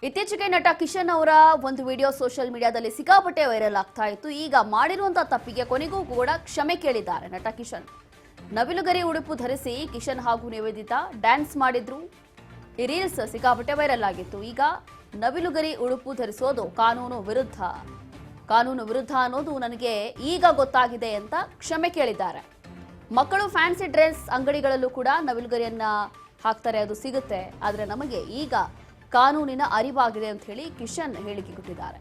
ಇತ್ತೀಚೆಗೆ ನಟ ಕಿಶನ್ ಅವರ ಒಂದು ವಿಡಿಯೋ ಸೋಷಿಯಲ್ ಮೀಡಿಯಾದಲ್ಲಿ ಸಿಕ್ಕಾಪಟ್ಟೆ ವೈರಲ್ ಆಗ್ತಾ ಇತ್ತು. ಈಗ ಮಾಡಿರುವಂತಹ ತಪ್ಪಿಗೆ ಕೊನೆಗೂ ಕೂಡ ಕ್ಷಮೆ ಕೇಳಿದ್ದಾರೆ ನಟ ಕಿಶನ್. ನವಿಲುಗರಿ ಉಡುಪು ಧರಿಸಿ ಕಿಶನ್ ಹಾಗೂ ನಿವೇದಿತಾ ಡ್ಯಾನ್ಸ್ ಮಾಡಿದ್ರು. ಈ ರೀಲ್ಸ್ ಸಿಕ್ಕಾಪಟ್ಟೆ ವೈರಲ್ ಆಗಿತ್ತು. ಈಗ ನವಿಲುಗರಿ ಉಡುಪು ಧರಿಸೋದು ಕಾನೂನು ವಿರುದ್ಧ ಅನ್ನೋದು ನನಗೆ ಈಗ ಗೊತ್ತಾಗಿದೆ ಅಂತ ಕ್ಷಮೆ ಕೇಳಿದ್ದಾರೆ. ಮಕ್ಕಳು ಫ್ಯಾನ್ಸಿ ಡ್ರೆಸ್ ಅಂಗಡಿಗಳಲ್ಲೂ ಕೂಡ ನವಿಲುಗರಿಯನ್ನ ಹಾಕ್ತಾರೆ, ಅದು ಸಿಗುತ್ತೆ. ಆದರೆ ನಮಗೆ ಈಗ ಕಾನೂನಿನ ಅರಿವಾಗಿದೆ ಅಂತ ಹೇಳಿ ಕಿಶನ್ ಹೇಳಿಕೆ ಕೊಟ್ಟಿದ್ದಾರೆ.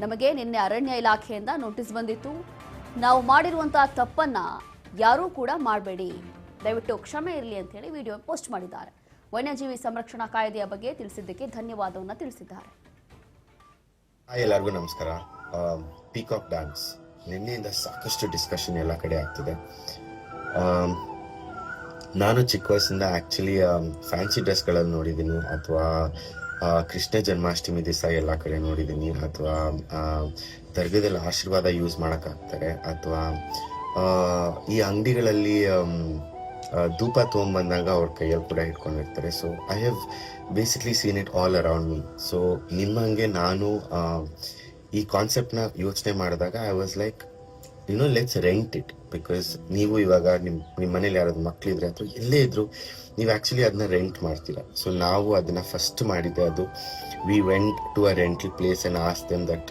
ನಮಗೆ ನಿನ್ನೆ ಅರಣ್ಯ ಇಲಾಖೆಯಿಂದ ನೋಟಿಸ್ ಬಂದಿತ್ತು. ನಾವು ಮಾಡಿರುವಂತಹ ತಪ್ಪನ್ನ ಯಾರೂ ಕೂಡ ಮಾಡಬೇಡಿ, ದಯವಿಟ್ಟು ಕ್ಷಮೆ ಇರಲಿ ಅಂತ ಹೇಳಿ ವಿಡಿಯೋ ಪೋಸ್ಟ್ ಮಾಡಿದ್ದಾರೆ. ವನ್ಯಜೀವಿ ಸಂರಕ್ಷಣಾ ಕಾಯ್ದೆಯ ಬಗ್ಗೆ ತಿಳಿಸಿದ್ದಕ್ಕೆ ಧನ್ಯವಾದವನ್ನ ತಿಳಿಸಿದ್ದಾರೆ. ಎಲ್ಲರಿಗೂ ನಮಸ್ಕಾರ. ಪೀಕಾಕ್ ಡ್ಯಾನ್ಸ್ ನಿನ್ನೆಯಿಂದ ಸಾಕಷ್ಟು ಡಿಸ್ಕಷನ್ ಎಲ್ಲ ಕಡೆ ಆಗ್ತಿದೆ. ನಾನು ಚಿಕ್ಕ ವಯಸ್ಸಿಂದ ಆಕ್ಚುಲಿ ಫ್ಯಾನ್ಸಿ ಡ್ರೆಸ್ಗಳಲ್ಲಿ ನೋಡಿದ್ದೀನಿ, ಅಥವಾ ಕೃಷ್ಣ ಜನ್ಮಾಷ್ಟಮಿ ದಿವಸ ಎಲ್ಲ ಕಡೆ ನೋಡಿದ್ದೀನಿ, ಅಥವಾ ದರ್ಗದಲ್ಲಿ ಆಶೀರ್ವಾದ ಯೂಸ್ ಮಾಡೋಕ್ಕಾಗ್ತಾರೆ, ಅಥವಾ ಈ ಅಂಗಡಿಗಳಲ್ಲಿ ಧೂಪ ತೊಗೊಂಬಂದಾಗ ಅವ್ರ ಕೈಯಲ್ಲಿ ಕೂಡ ಇಟ್ಕೊಂಡಿರ್ತಾರೆ. So I have basically seen it all around me. So ನಿಮ್ಮಂಗೆ ನಾನು ಈ ಕಾನ್ಸೆಪ್ಟ್ನ ಯೋಚನೆ ಮಾಡಿದಾಗ I was like, let's rent it. Because ನೀವು ಇವಾಗ ನಿಮ್ಮ ಮನೇಲಿ ಯಾರಾದ್ರು ಮಕ್ಳಿದ್ರೆ ಅಥವಾ ಎಲ್ಲೇ ಇದ್ರು ನೀವು ಆ್ಯಕ್ಚುಲಿ ಅದನ್ನ ರೆಂಟ್ ಮಾಡ್ತೀರಾ. ಸೊ ನಾವು ಅದನ್ನ ಫಸ್ಟ್ ಮಾಡಿದ್ದೆ ಅದು, we went to a rental place and ask them that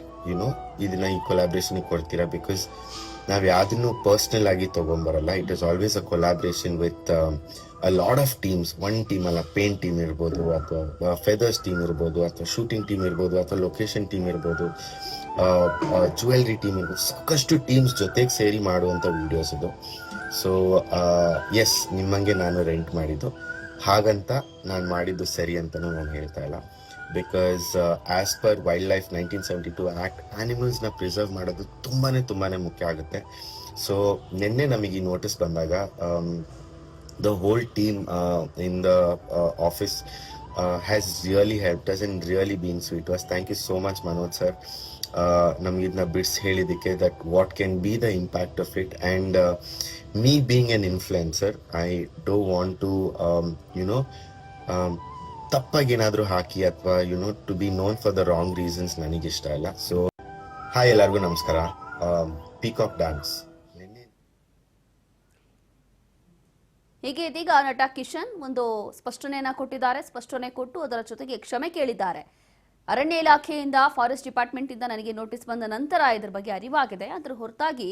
ಇದನ್ನ ಈ ಕೊಲಾಬ್ರೇಷನ್ಗೆ ಕೊಡ್ತೀರಾ. ಬಿಕಾಸ್ ನಾವು ಯಾವುದನ್ನು ಪರ್ಸ್ನಲ್ ಆಗಿ ತೊಗೊಂಬರಲ್ಲ. It is always a collaboration with a lot of teams. One team ಅಲ್ಲ, ಪೇಂಟ್ ಟೀಮ್ ಇರ್ಬೋದು, ಅಥವಾ ಫೆದರ್ಸ್ ಟೀಮ್ ಇರ್ಬೋದು, ಅಥವಾ ಶೂಟಿಂಗ್ ಟೀಮ್ ಇರ್ಬೋದು, ಅಥವಾ ಲೊಕೇಶನ್ ಟೀಮ್ ಇರ್ಬೋದು, ಜ್ಯುವೆಲ್ರಿ ಟೀಮ್ ಇರ್ಬೋದು. ಸಾಕಷ್ಟು ಟೀಮ್ಸ್ ಜೊತೆಗೆ ಸೇರಿ ಮಾಡುವಂಥ ವಿಡಿಯೋಸ್ ಇದು. ಸೊ ಎಸ್, ನಿಮ್ಮಂಗೆ ನಾನು ರೆಂಟ್ ಮಾಡಿದ್ದು, ಹಾಗಂತ ನಾನು ಮಾಡಿದ್ದು ಸರಿ ಅಂತಲೂ ನಾನು ಹೇಳ್ತಾ ಇಲ್ಲ. Because as per wildlife 1972 act ಆ್ಯನಿಮಲ್ಸ್ನ ಪ್ರಿಸರ್ವ್ ಮಾಡೋದು ತುಂಬಾ ಮುಖ್ಯ ಆಗುತ್ತೆ. ಸೊ ನಿನ್ನೆ ನಮಗೆ ಈ ನೋಟಿಸ್ ಬಂದಾಗ the whole team in the office has really helped us and really been sweet to us. Thank you so much, Manoj sir. Namge idna bits helidike that what can be the impact of it, and me being an influencer, I don't want to ತಪ್ಪಾಗಿ ಏನಾದರೂ ಹಾಕಿ ಅಥವಾ to be known for the wrong reasons ನನಗೆ ಇಷ್ಟ ಇಲ್ಲ. So hi, ಎಲ್ಲರಿಗೂ ನಮಸ್ಕಾರ. Peacock dance ಹೀಗೆ ಇದೀಗ ನಟ ಕಿಶನ್ ಒಂದು ಸ್ಪಷ್ಟನೆಯನ್ನ ಕೊಟ್ಟಿದ್ದಾರೆ. ಸ್ಪಷ್ಟನೆ ಕೊಟ್ಟು ಅದರ ಜೊತೆಗೆ ಕ್ಷಮೆ ಕೇಳಿದ್ದಾರೆ. ಅರಣ್ಯ ಇಲಾಖೆಯಿಂದ, ಫಾರೆಸ್ಟ್ ಡಿಪಾರ್ಟ್ಮೆಂಟ್ ಇಂದ ನನಗೆ ನೋಟಿಸ್ ಬಂದ ನಂತರ ಇದ್ರ ಬಗ್ಗೆ ಅರಿವಾಗಿದೆ. ಅದ್ರ ಹೊರತಾಗಿ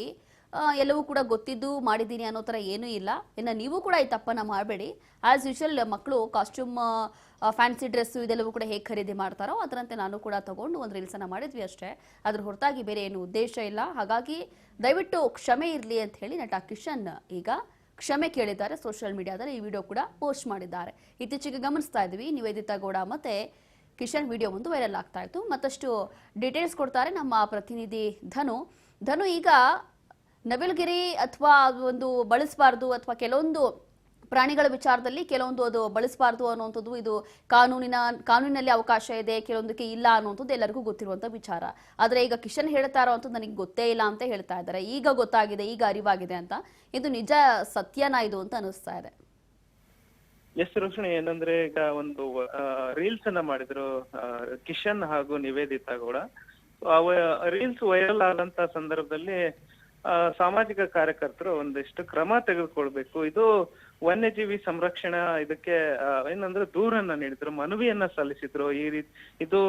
ಎಲ್ಲವೂ ಕೂಡ ಗೊತ್ತಿದ್ದು ಮಾಡಿದ್ದೀನಿ ಅನ್ನೋ ಥರ ಏನೂ ಇಲ್ಲ. ಇನ್ನು ನೀವು ಕೂಡ ಈ ತಪ್ಪನ್ನು ಮಾಡಬೇಡಿ. ಆ್ಯಸ್ ಯೂಶುವಲ್ ಮಕ್ಕಳು ಕಾಸ್ಟ್ಯೂಮ್, ಫ್ಯಾನ್ಸಿ ಡ್ರೆಸ್ಸು ಇದೆಲ್ಲವೂ ಕೂಡ ಹೇಗೆ ಖರೀದಿ ಮಾಡ್ತಾರೋ ಅದರಂತೆ ನಾನು ಕೂಡ ತಗೊಂಡು ಒಂದು ರೀಲ್ಸನ್ನು ಮಾಡಿದ್ವಿ ಅಷ್ಟೇ. ಅದ್ರ ಹೊರತಾಗಿ ಬೇರೆ ಏನು ಉದ್ದೇಶ ಇಲ್ಲ. ಹಾಗಾಗಿ ದಯವಿಟ್ಟು ಕ್ಷಮೆ ಇರಲಿ ಅಂತ ಹೇಳಿ ನಟ ಕಿಶನ್ ಈಗ ಕ್ಷಮೆ ಕೇಳಿದ್ದಾರೆ. ಸೋಷಿಯಲ್ ಮೀಡಿಯಾದಲ್ಲಿ ಈ ವಿಡಿಯೋ ಕೂಡ ಪೋಸ್ಟ್ ಮಾಡಿದ್ದಾರೆ. ಇತ್ತೀಚೆಗೆ ಗಮನಿಸ್ತಾ ಇದ್ವಿ, ನಿವೇದಿತಾ ಗೌಡ ಮತ್ತೆ ಕಿಶನ್ ವಿಡಿಯೋ ಒಂದು ವೈರಲ್ ಆಗ್ತಾ ಇತ್ತು. ಮತ್ತಷ್ಟು ಡೀಟೇಲ್ಸ್ ಕೊಡ್ತಾರೆ ನಮ್ಮ ಪ್ರತಿನಿಧಿ ಧನು. ಈಗ ನವಿಲುಗಿರಿ ಅಥವಾ ಒಂದು ಬಳಸಬಾರ್ದು, ಅಥವಾ ಕೆಲವೊಂದು ಪ್ರಾಣಿಗಳ ವಿಚಾರದಲ್ಲಿ ಕೆಲವೊಂದು ಅದು ಬಳಸಬಾರ್ದು ಅನ್ನುವಂಥದ್ದು ಇದು ಕಾನೂನಿನಲ್ಲಿ ಅವಕಾಶ ಇದೆ, ಕೆಲವೊಂದಕ್ಕೆ ಇಲ್ಲ ಅನ್ನುವಂಥದ್ದು ಎಲ್ಲರಿಗೂ ಗೊತ್ತಿರುವಂಥ ವಿಚಾರ. ಆದರೆ ಈಗ ಕಿಶನ್ ಹೇಳ್ತಾ ಇರೋವಂಥದ್ದು ನನಗೆ ಗೊತ್ತೇ ಇಲ್ಲ ಅಂತ ಹೇಳ್ತಾ ಇದ್ದಾರೆ. ಈಗ ಗೊತ್ತಾಗಿದೆ, ಈಗ ಅರಿವಾಗಿದೆ ಅಂತ. ಇದು ನಿಜ ಸತ್ಯನಾ ಇದು ಅಂತ ಅನಿಸ್ತಾ ಇದೆ. ಎಸ್ ರೋಷಿಣಿ, ಏನಂದ್ರೆ ಈಗ ಒಂದು ರೀಲ್ಸ್ ಅನ್ನ ಮಾಡಿದ್ರು ಕಿಶನ್ ಹಾಗೂ ನಿವೇದಿತಾ ಗೌಡ. ರೀಲ್ಸ್ ವೈರಲ್ ಆದಂತ ಸಂದರ್ಭದಲ್ಲಿ ಸಾಮಾಜಿಕ ಕಾರ್ಯಕರ್ತರು ಒಂದಿಷ್ಟು ಕ್ರಮ ತೆಗೆದುಕೊಳ್ಬೇಕು, ಇದು ವನ್ಯಜೀವಿ ಸಂರಕ್ಷಣಾ ಇದಕ್ಕೆ ಏನಂದ್ರೆ ದೂರನ್ನ ನೀಡಿದ್ರು, ಮನವಿಯನ್ನ ಸಲ್ಲಿಸಿದ್ರು. ಈ ರೀತಿ ಇದು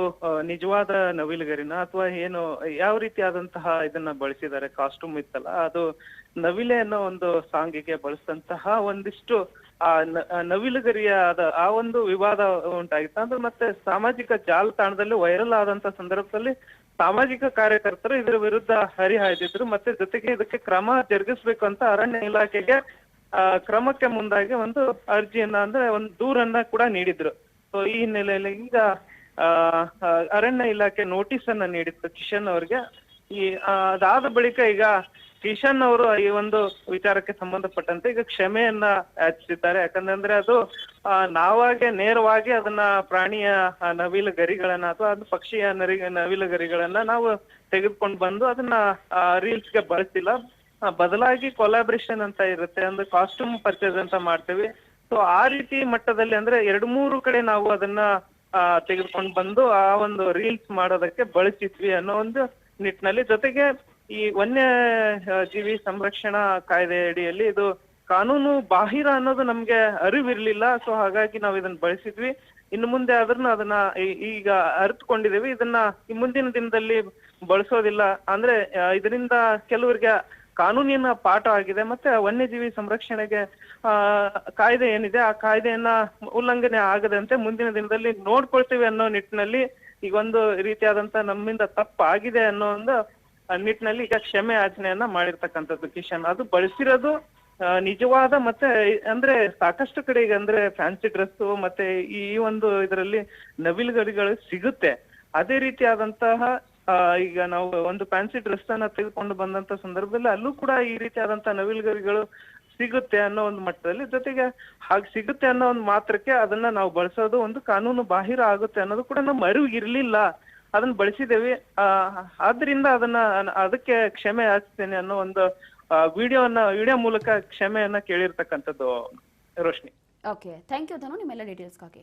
ನಿಜವಾದ ನವಿಲುಗರಿನ ಅಥವಾ ಏನು ಯಾವ ರೀತಿಯಾದಂತಹ ಇದನ್ನ ಬಳಸಿದ್ದಾರೆ, ಕಾಸ್ಟ್ಯೂಮ್ ಇತ್ತಲ್ಲ ಅದು ನವಿಲೆ ಅನ್ನೋ ಒಂದು ಸಾಂಗಿಗೆ ಬಳಸಿದಂತಹ ಒಂದಿಷ್ಟು ಆ ನವಿಲುಗರಿಯ ಆ ಒಂದು ವಿವಾದ ಉಂಟಾಗಿತ್ತು. ಅಂದ್ರೆ ಮತ್ತೆ ಸಾಮಾಜಿಕ ಜಾಲತಾಣದಲ್ಲಿ ವೈರಲ್ ಆದಂತ ಸಂದರ್ಭದಲ್ಲಿ ಸಾಮಾಜಿಕ ಕಾರ್ಯಕರ್ತರು ಇದರ ವಿರುದ್ಧ ಹರಿಹಾಯ್ದಿದ್ರು. ಮತ್ತೆ ಜೊತೆಗೆ ಇದಕ್ಕೆ ಕ್ರಮ ಜರುಗಿಸ್ಬೇಕು ಅಂತ ಅರಣ್ಯ ಇಲಾಖೆಗೆ ಕ್ರಮಕ್ಕೆ ಮುಂದಾಗಿ ಒಂದು ಅರ್ಜಿಯನ್ನ, ಅಂದ್ರೆ ಒಂದು ದೂರನ್ನ ಕೂಡ ನೀಡಿದ್ರು. ಸೊ ಈ ಹಿನ್ನೆಲೆಯಲ್ಲಿ ಈಗ ಅರಣ್ಯ ಇಲಾಖೆ ನೋಟಿಸ್ ಅನ್ನ ನೀಡಿತ್ತು ಕಿಶನ್ ಅವ್ರಿಗೆ. ಅದಾದ ಬಳಿಕ ಈಗ ಕಿಶನ್ ಅವರು ಈ ಒಂದು ವಿಚಾರಕ್ಕೆ ಸಂಬಂಧಪಟ್ಟಂತೆ ಈಗ ಕ್ಷಮೆಯನ್ನ ಯಾಚಿಸಿದ್ದಾರೆ. ಯಾಕಂದ್ರೆ ಅದು ನಾವಾಗೆ ನೇರವಾಗಿ ಅದನ್ನ ಪ್ರಾಣಿಯ ನವಿಲು ಗರಿಗಳನ್ನ ಅಥವಾ ಅದು ಪಕ್ಷಿಯ ನವಿಲು ಗರಿಗಳನ್ನ ನಾವು ತೆಗೆದುಕೊಂಡು ಬಂದು ಅದನ್ನ ರೀಲ್ಸ್ಗೆ ಬಳಸಿಲ್ಲ. ಬದಲಾಗಿ ಕೊಲಾಬ್ರೇಷನ್ ಅಂತ ಇರುತ್ತೆ, ಅಂದ್ರೆ ಕಾಸ್ಟ್ಯೂಮ್ ಪರ್ಚೇಸ್ ಅಂತ ಮಾಡ್ತೇವೆ. ಸೊ ಆ ರೀತಿ ಮಟ್ಟದಲ್ಲಿ ಅಂದ್ರೆ 2-3 ಕಡೆ ನಾವು ಅದನ್ನ ತೆಗೆದುಕೊಂಡು ಬಂದು ಆ ಒಂದು ರೀಲ್ಸ್ ಮಾಡೋದಕ್ಕೆ ಬಳಸಿದ್ವಿ ಅನ್ನೋ ಒಂದು ನಿಟ್ಟಿನಲ್ಲಿ, ಜೊತೆಗೆ ಈ ವನ್ಯ ಜೀವಿ ಸಂರಕ್ಷಣಾ ಕಾಯ್ದೆ ಅಡಿಯಲ್ಲಿ ಇದು ಕಾನೂನು ಬಾಹಿರ ಅನ್ನೋದು ನಮ್ಗೆ ಅರಿವಿರ್ಲಿಲ್ಲ. ಸೊ ಹಾಗಾಗಿ ನಾವು ಇದನ್ನ ಬಳಸಿದ್ವಿ. ಇನ್ನು ಮುಂದೆ ಆದ್ರೂ ಅದನ್ನ ಈಗ ಅರಿತುಕೊಂಡಿದೀವಿ. ಇದನ್ನ ಈ ಮುಂದಿನ ದಿನದಲ್ಲಿ ಬಳಸೋದಿಲ್ಲ. ಅಂದ್ರೆ ಇದರಿಂದ ಕೆಲವರಿಗೆ ಕಾನೂನಿನ ಪಾಠ ಆಗಿದೆ, ಮತ್ತೆ ವನ್ಯಜೀವಿ ಸಂರಕ್ಷಣೆಗೆ ಕಾಯ್ದೆ ಏನಿದೆ ಆ ಕಾಯ್ದೆಯನ್ನ ಉಲ್ಲಂಘನೆ ಆಗದಂತೆ ಮುಂದಿನ ದಿನದಲ್ಲಿ ನೋಡ್ಕೊಳ್ತೀವಿ ಅನ್ನೋ ನಿಟ್ಟಿನಲ್ಲಿ ಈಗ ಒಂದು ರೀತಿಯಾದಂತ ನಮ್ಮಿಂದ ತಪ್ಪಾಗಿದೆ ಅನ್ನೋ ಒಂದು ನಿಟ್ಟಿನಲ್ಲಿ ಈಗ ಕ್ಷಮೆ ಯಾಚನೆಯನ್ನ ಮಾಡಿರ್ತಕ್ಕಂಥದ್ದು ಕಿಶನ್. ಅದು ಬಳಸಿರೋದು ನಿಜವಾದ ಮತ್ತೆ ಅಂದ್ರೆ ಸಾಕಷ್ಟು ಕಡೆ ಈಗ ಅಂದ್ರೆ ಫ್ಯಾನ್ಸಿ ಡ್ರೆಸ್ ಮತ್ತೆ ಈ ಒಂದು ಇದರಲ್ಲಿ ನವಿಲು ಗರಿಗಳು ಸಿಗುತ್ತೆ. ಅದೇ ರೀತಿಯಾದಂತಹ ಈಗ ನಾವು ಒಂದು ಫ್ಯಾನ್ಸಿ ಡ್ರೆಸ್ ಅನ್ನ ತೆಗೆದುಕೊಂಡು ಬಂದಂತ ಸಂದರ್ಭದಲ್ಲಿ ಅಲ್ಲೂ ಕೂಡ ಈ ರೀತಿಯಾದಂತಹ ನವಿಲು ಗರಿಗಳು ಸಿಗುತ್ತೆ ಅನ್ನೋ ಒಂದು ಮಟ್ಟದಲ್ಲಿ, ಜೊತೆಗೆ ಹಾಗೆ ಸಿಗುತ್ತೆ ಅನ್ನೋ ಒಂದು ಮಾತ್ರಕ್ಕೆ ಅದನ್ನ ನಾವು ಬಳಸೋದು ಒಂದು ಕಾನೂನು ಬಾಹಿರ ಆಗುತ್ತೆ ಅನ್ನೋದು ಕೂಡ ನಮ್ಮ ಅರಿವು ಇರ್ಲಿಲ್ಲ. ಅದನ್ನ ಬಳಸಿದ್ದೇವೆ. ಆದ್ರಿಂದ ಅದಕ್ಕೆ ಕ್ಷಮೆ ಯಾಚಿಸ್ತೇನೆ ಅನ್ನೋ ಒಂದು ವಿಡಿಯೋ ಮೂಲಕ ಕ್ಷಮೆಯನ್ನ ಕೇಳಿರ್ತಕ್ಕಂಥದ್ದು ರೋಶ್ನಿ. ಓಕೆ, ಥ್ಯಾಂಕ್ ಯು ಧನು ನಿಮ್ಮೆಲ್ಲ ಡೀಟೇಲ್ಸ್ಗಾಗಿ.